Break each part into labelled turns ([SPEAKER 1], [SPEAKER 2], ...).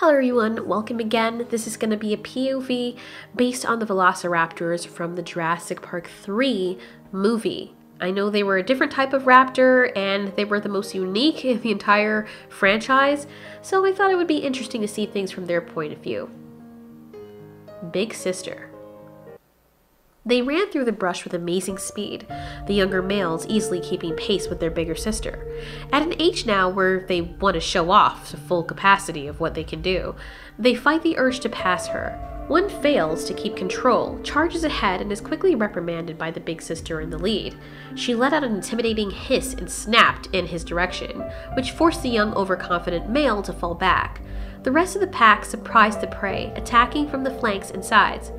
[SPEAKER 1] Hello everyone, welcome again. This is going to be a POV based on the velociraptors from the Jurassic Park 3 movie. I know they were a different type of raptor and they were the most unique in the entire franchise, so I thought it would be interesting to see things from their point of view. Big Sister. They ran through the brush with amazing speed, the younger males easily keeping pace with their bigger sister. At an age now where they want to show off the full capacity of what they can do, they fight the urge to pass her. One fails to keep control, charges ahead, and is quickly reprimanded by the big sister in the lead. She let out an intimidating hiss and snapped in his direction, which forced the young overconfident male to fall back. The rest of the pack surprised the prey, attacking from the flanks and sides.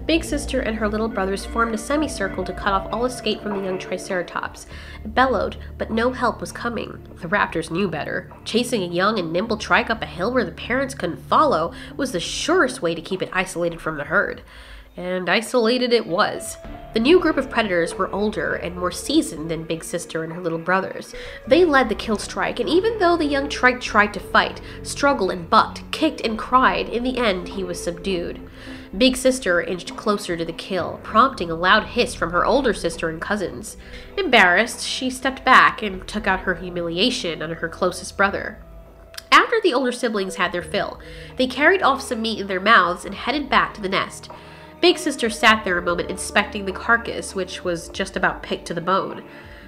[SPEAKER 1] Big Sister and her little brothers formed a semicircle to cut off all escape from the young Triceratops. It bellowed, but no help was coming. The raptors knew better. Chasing a young and nimble trike up a hill where the parents couldn't follow was the surest way to keep it isolated from the herd. And isolated it was. The new group of predators were older and more seasoned than Big Sister and her little brothers. They led the kill strike, and even though the young trike tried to fight, struggled and bucked, kicked and cried, in the end he was subdued. Big Sister inched closer to the kill, prompting a loud hiss from her older sister and cousins. Embarrassed, she stepped back and took out her humiliation on her closest brother. After the older siblings had their fill, they carried off some meat in their mouths and headed back to the nest. Big Sister sat there a moment inspecting the carcass, which was just about picked to the bone.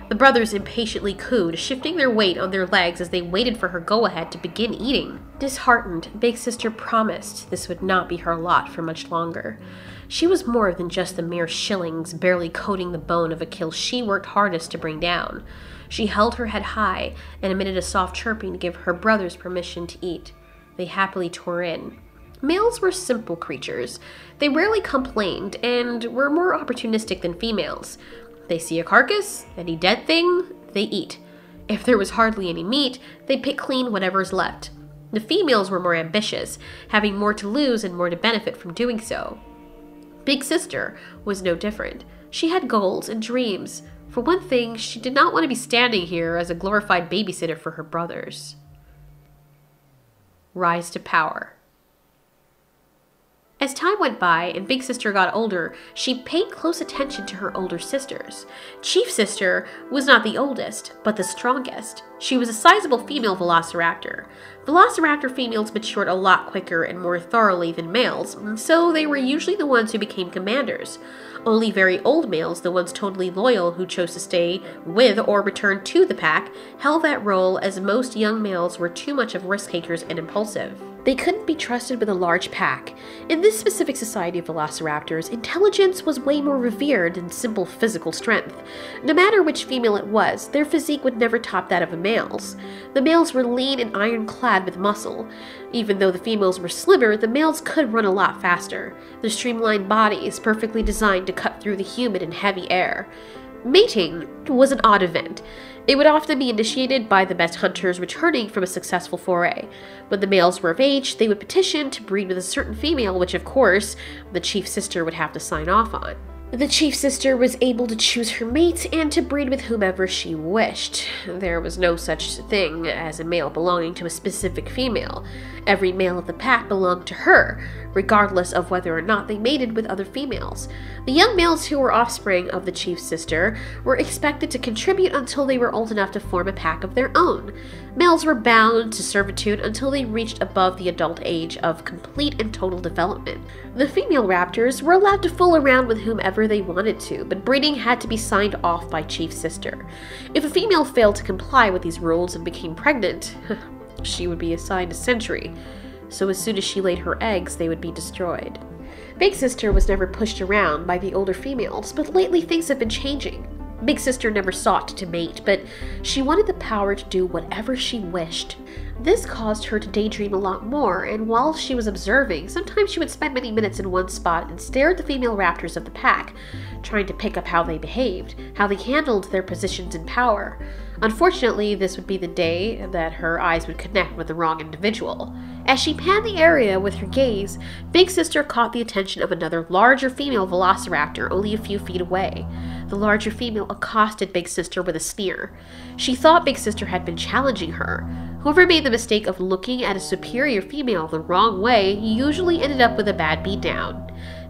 [SPEAKER 1] The brothers impatiently cooed, shifting their weight on their legs as they waited for her go-ahead to begin eating. Disheartened, Big Sister promised this would not be her lot for much longer. She was more than just the mere shillings barely coating the bone of a kill she worked hardest to bring down. She held her head high and emitted a soft chirping to give her brothers permission to eat. They happily tore in. Males were simple creatures. They rarely complained and were more opportunistic than females. They see a carcass, any dead thing, they eat. If there was hardly any meat, they'd pick clean whatever's left. The females were more ambitious, having more to lose and more to benefit from doing so. Big Sister was no different. She had goals and dreams. For one thing, she did not want to be standing here as a glorified babysitter for her brothers. Rise to power. As time went by and Big Sister got older, she paid close attention to her older sisters. Chief Sister was not the oldest, but the strongest. She was a sizable female velociraptor. Velociraptor females matured a lot quicker and more thoroughly than males, so they were usually the ones who became commanders. Only very old males, the ones totally loyal who chose to stay with or return to the pack, held that role, as most young males were too much of risk takers and impulsive. They couldn't be trusted with a large pack. In this specific society of velociraptors, intelligence was way more revered than simple physical strength. No matter which female it was, their physique would never top that of a male's. The males were lean and ironclad with muscle. Even though the females were slimmer, the males could run a lot faster. Their streamlined bodies perfectly designed to cut through the humid and heavy air. Mating was an odd event. It would often be initiated by the best hunters returning from a successful foray. When the males were of age, they would petition to breed with a certain female, which of course, the chief sister would have to sign off on. The chief sister was able to choose her mate and to breed with whomever she wished. There was no such thing as a male belonging to a specific female. Every male of the pack belonged to her, regardless of whether or not they mated with other females. The young males who were offspring of the chief sister were expected to contribute until they were old enough to form a pack of their own. Males were bound to servitude until they reached above the adult age of complete and total development. The female raptors were allowed to fool around with whomever they wanted to, but breeding had to be signed off by chief sister. If a female failed to comply with these rules and became pregnant, she would be assigned a sentry, so as soon as she laid her eggs, they would be destroyed. Big Sister was never pushed around by the older females, but lately things have been changing. Big Sister never sought to mate, but she wanted the power to do whatever she wished. This caused her to daydream a lot more, and while she was observing, sometimes she would spend many minutes in one spot and stare at the female raptors of the pack, trying to pick up how they behaved, how they handled their positions in power. Unfortunately, this would be the day that her eyes would connect with the wrong individual. As she panned the area with her gaze, Big Sister caught the attention of another larger female velociraptor only a few feet away. The larger female accosted Big Sister with a sneer. She thought Big Sister had been challenging her. Whoever made the mistake of looking at a superior female the wrong way usually ended up with a bad beatdown.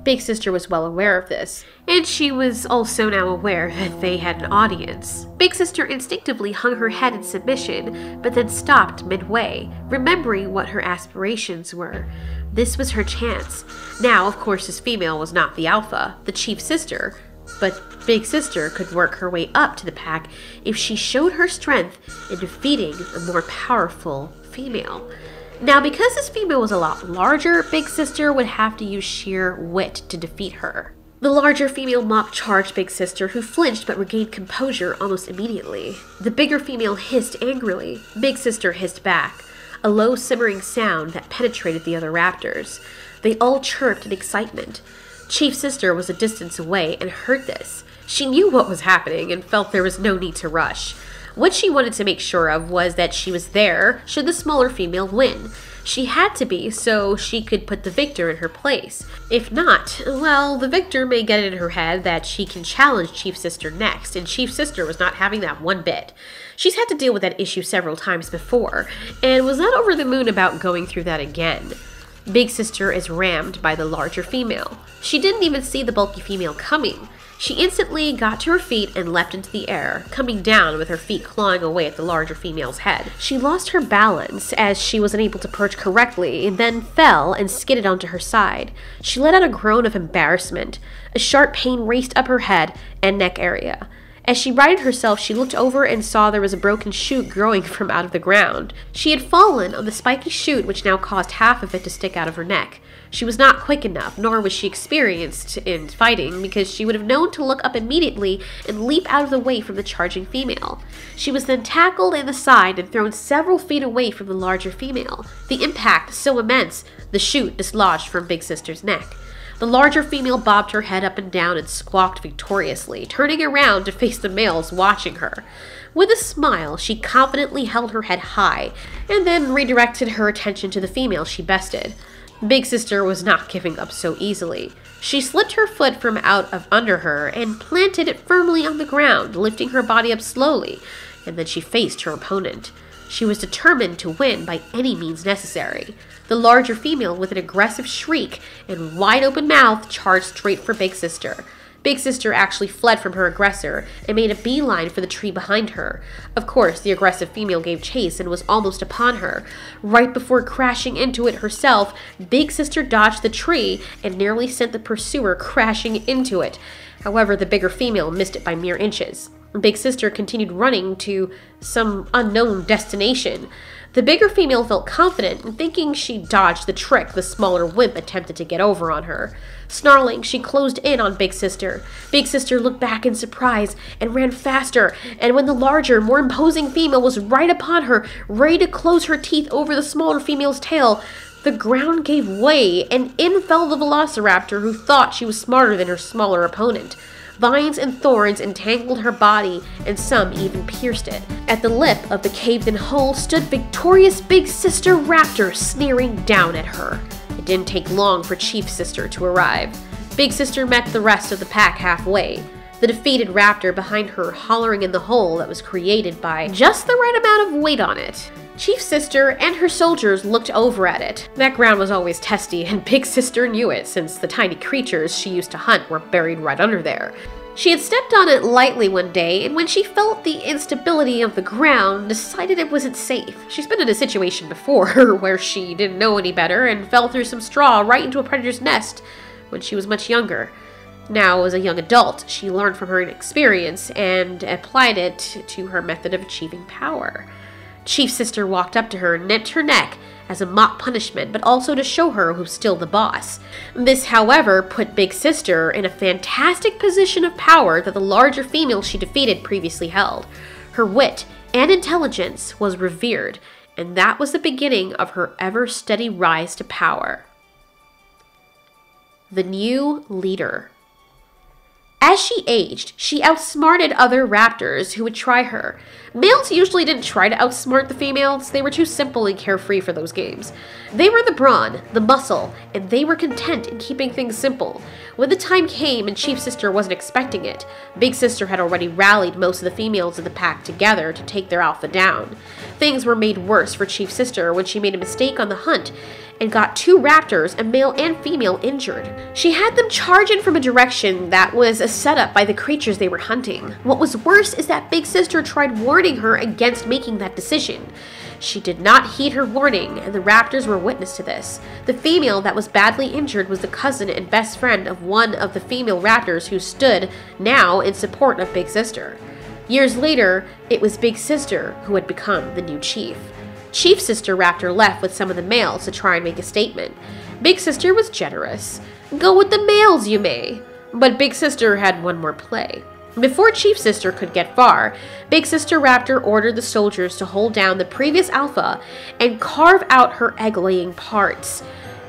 [SPEAKER 1] Big Sister was well aware of this, and she was also now aware that they had an audience. Big Sister instinctively hung her head in submission, but then stopped midway, remembering what her aspirations were. This was her chance. Now, of course, this female was not the alpha, the chief sister, but Big Sister could work her way up to the pack if she showed her strength in defeating a more powerful female. Now, because this female was a lot larger, Big Sister would have to use sheer wit to defeat her. The larger female mock charged Big Sister, who flinched but regained composure almost immediately. The bigger female hissed angrily. Big Sister hissed back, a low simmering sound that penetrated the other raptors. They all chirped in excitement. Chief Sister was a distance away and heard this. She knew what was happening and felt there was no need to rush. What she wanted to make sure of was that she was there should the smaller female win. She had to be so she could put the victor in her place. If not, well, the victor may get it in her head that she can challenge Chief Sister next, and Chief Sister was not having that one bit. She's had to deal with that issue several times before, and was not over the moon about going through that again. Big Sister is rammed by the larger female. She didn't even see the bulky female coming. She instantly got to her feet and leapt into the air, coming down with her feet clawing away at the larger female's head. She lost her balance as she was unable to perch correctly, and then fell and skidded onto her side. She let out a groan of embarrassment. A sharp pain raced up her head and neck area. As she righted herself, she looked over and saw there was a broken shoot growing from out of the ground. She had fallen on the spiky shoot, which now caused half of it to stick out of her neck. She was not quick enough, nor was she experienced in fighting, because she would have known to look up immediately and leap out of the way from the charging female. She was then tackled in the side and thrown several feet away from the larger female. The impact so immense, the shoot dislodged from Big Sister's neck. The larger female bobbed her head up and down and squawked victoriously, turning around to face the males watching her. With a smile, she confidently held her head high, and then redirected her attention to the female she bested. Big Sister was not giving up so easily. She slipped her foot from out of under her and planted it firmly on the ground, lifting her body up slowly, and then she faced her opponent. She was determined to win by any means necessary. The larger female, with an aggressive shriek and wide-open mouth, charged straight for Big Sister. Big Sister actually fled from her aggressor and made a beeline for the tree behind her. Of course, the aggressive female gave chase and was almost upon her. Right before crashing into it herself, Big Sister dodged the tree and nearly sent the pursuer crashing into it. However, the bigger female missed it by mere inches. Big Sister continued running to some unknown destination. The bigger female felt confident and thinking she dodged the trick the smaller wimp attempted to get over on her. Snarling, she closed in on Big Sister. Big Sister looked back in surprise and ran faster, and when the larger, more imposing female was right upon her, ready to close her teeth over the smaller female's tail, the ground gave way, and in fell the velociraptor, who thought she was smarter than her smaller opponent. Vines and thorns entangled her body, and some even pierced it. At the lip of the caved-in hole stood victorious Big Sister Raptor, sneering down at her. It didn't take long for Chief Sister to arrive. Big Sister met the rest of the pack halfway, the defeated raptor behind her hollering in the hole that was created by just the right amount of weight on it. Chief Sister and her soldiers looked over at it. That ground was always testy, and Big Sister knew it, since the tiny creatures she used to hunt were buried right under there. She had stepped on it lightly one day, and when she felt the instability of the ground, decided it wasn't safe. She's been in a situation before where she didn't know any better and fell through some straw right into a predator's nest when she was much younger. Now, as a young adult, she learned from her experience and applied it to her method of achieving power. Chief Sister walked up to her and nipped her neck as a mock punishment, but also to show her who's still the boss. This, however, put Big Sister in a fantastic position of power that the larger female she defeated previously held. Her wit and intelligence was revered, and that was the beginning of her ever-steady rise to power. The new leader. As she aged, she outsmarted other raptors who would try her. Males usually didn't try to outsmart the females, they were too simple and carefree for those games. They were the brawn, the muscle, and they were content in keeping things simple. When the time came and Chief Sister wasn't expecting it, Big Sister had already rallied most of the females in the pack together to take their alpha down. Things were made worse for Chief Sister when she made a mistake on the hunt and got 2 raptors, a male and female, injured. She had them charge in from a direction that was a setup by the creatures they were hunting. What was worse is that Big Sister tried warning her against making that decision. She did not heed her warning, and the raptors were witness to this. The female that was badly injured was the cousin and best friend of one of the female raptors who stood now in support of Big Sister. Years later, it was Big Sister who had become the new chief. Chief Sister Raptor left with some of the males to try and make a statement. Big Sister was generous. Go with the males, you may. But Big Sister had one more play. Before Chief Sister could get far, Big Sister Raptor ordered the soldiers to hold down the previous alpha and carve out her egg-laying parts.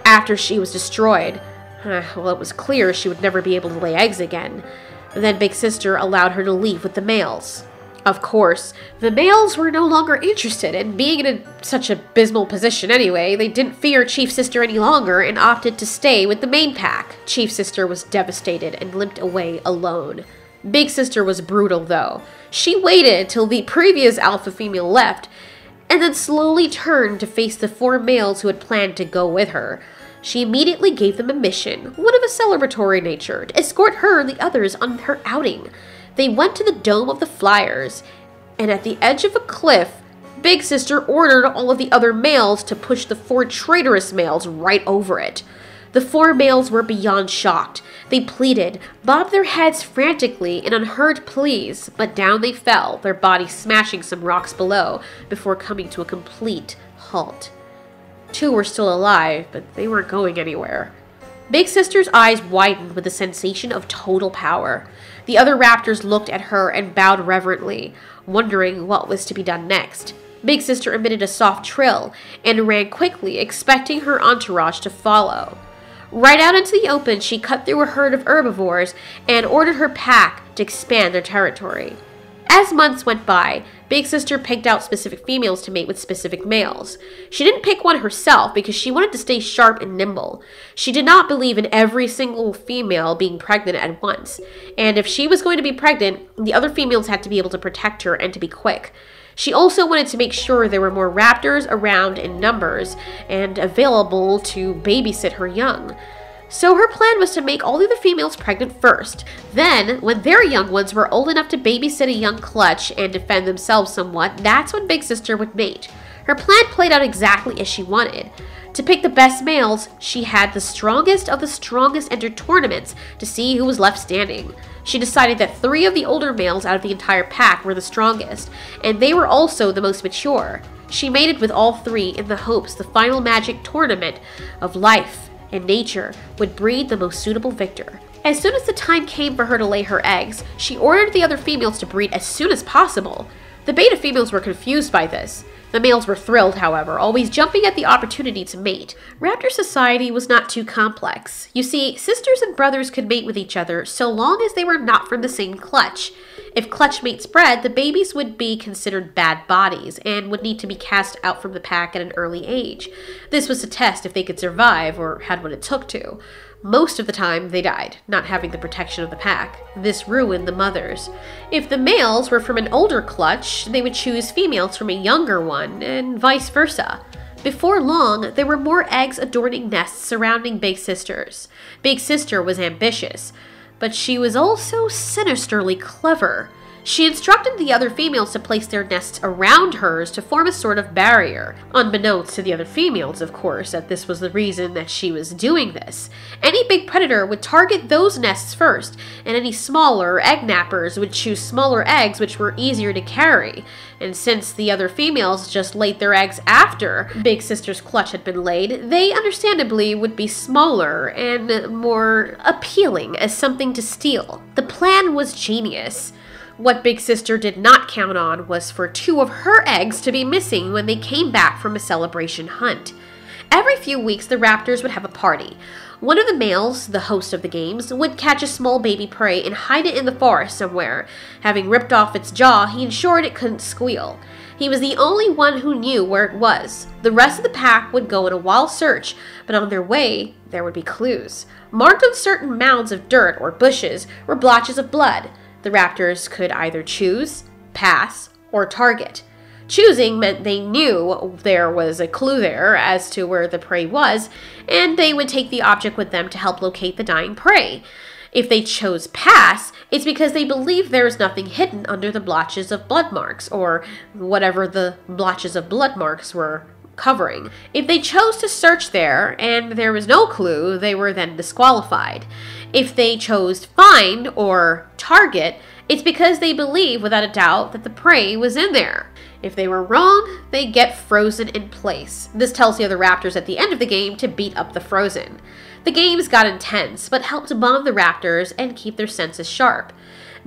[SPEAKER 1] After she was destroyed, well, it was clear she would never be able to lay eggs again. Then Big Sister allowed her to leave with the males. Of course, the males were no longer interested in being in such an abysmal position anyway. They didn't fear Chief Sister any longer and opted to stay with the main pack. Chief Sister was devastated and limped away alone. Big Sister was brutal though. She waited till the previous alpha female left and then slowly turned to face the 4 males who had planned to go with her. She immediately gave them a mission, one of a celebratory nature, to escort her and the others on her outing. They went to the Dome of the Flyers, and at the edge of a cliff, Big Sister ordered all of the other males to push the 4 traitorous males right over it. The 4 males were beyond shocked. They pleaded, bobbed their heads frantically in unheard pleas, but down they fell, their bodies smashing some rocks below, before coming to a complete halt. 2 were still alive, but they weren't going anywhere. Big Sister's eyes widened with a sensation of total power. The other raptors looked at her and bowed reverently, wondering what was to be done next. Big Sister emitted a soft trill and ran quickly, expecting her entourage to follow. Right out into the open, she cut through a herd of herbivores and ordered her pack to expand their territory. As months went by, Big Sister picked out specific females to mate with specific males. She didn't pick one herself because she wanted to stay sharp and nimble. She did not believe in every single female being pregnant at once, and if she was going to be pregnant, the other females had to be able to protect her and to be quick. She also wanted to make sure there were more raptors around in numbers and available to babysit her young. So her plan was to make all the other females pregnant first. Then, when their young ones were old enough to babysit a young clutch and defend themselves somewhat, that's when Big Sister would mate. Her plan played out exactly as she wanted. To pick the best males, she had the strongest of the strongest enter tournaments to see who was left standing. She decided that 3 of the older males out of the entire pack were the strongest, and they were also the most mature. She mated with all 3 in the hopes the final magic tournament of life and nature would breed the most suitable victor. As soon as the time came for her to lay her eggs, she ordered the other females to breed as soon as possible. The beta females were confused by this. The males were thrilled, however, always jumping at the opportunity to mate. Raptor society was not too complex. You see, sisters and brothers could mate with each other so long as they were not from the same clutch. If clutch mates bred, the babies would be considered bad bodies and would need to be cast out from the pack at an early age. This was to test if they could survive or had what it took to. Most of the time, they died, not having the protection of the pack. This ruined the mothers. If the males were from an older clutch, they would choose females from a younger one, and vice versa. Before long, there were more eggs adorning nests surrounding Big Sisters. Big Sister was ambitious, but she was also sinisterly clever. She instructed the other females to place their nests around hers to form a sort of barrier. Unbeknownst to the other females, of course, that this was the reason that she was doing this. Any big predator would target those nests first, and any smaller egg nappers would choose smaller eggs which were easier to carry. And since the other females just laid their eggs after Big Sister's clutch had been laid, they understandably would be smaller and more appealing as something to steal. The plan was genius. What Big Sister did not count on was for 2 of her eggs to be missing when they came back from a celebration hunt. Every few weeks, the raptors would have a party. One of the males, the host of the games, would catch a small baby prey and hide it in the forest somewhere. Having ripped off its jaw, he ensured it couldn't squeal. He was the only one who knew where it was. The rest of the pack would go on a wild search, but on their way, there would be clues. Marked on certain mounds of dirt or bushes were blotches of blood. The raptors could either choose, pass, or target. Choosing meant they knew there was a clue there as to where the prey was, and they would take the object with them to help locate the dying prey. If they chose pass, it's because they believed there was nothing hidden under the blotches of blood marks, or whatever the blotches of blood marks were covering. If they chose to search there and there was no clue, they were then disqualified. If they chose find or target, it's because they believe without a doubt that the prey was in there. If they were wrong, they get frozen in place. This tells the other raptors at the end of the game to beat up the frozen. The games got intense, but helped bond the raptors and keep their senses sharp.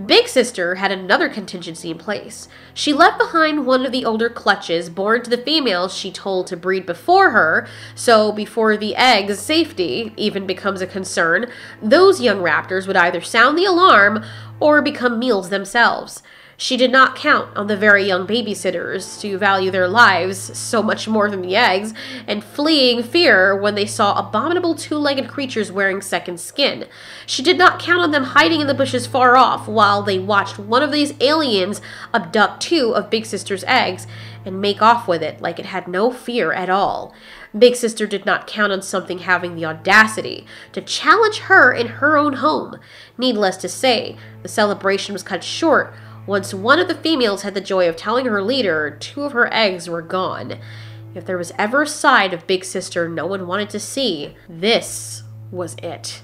[SPEAKER 1] Big Sister had another contingency in place. She left behind one of the older clutches born to the females she told to breed before her, so before the egg's safety even becomes a concern, those young raptors would either sound the alarm or become meals themselves. She did not count on the very young babysitters to value their lives so much more than the eggs, and fleeing fear when they saw abominable two-legged creatures wearing second skin. She did not count on them hiding in the bushes far off while they watched one of these aliens abduct two of Big Sister's eggs and make off with it like it had no fear at all. Big Sister did not count on something having the audacity to challenge her in her own home. Needless to say, the celebration was cut short once one of the females had the joy of telling her leader two of her eggs were gone. If there was ever a side of Big Sister no one wanted to see, this was it.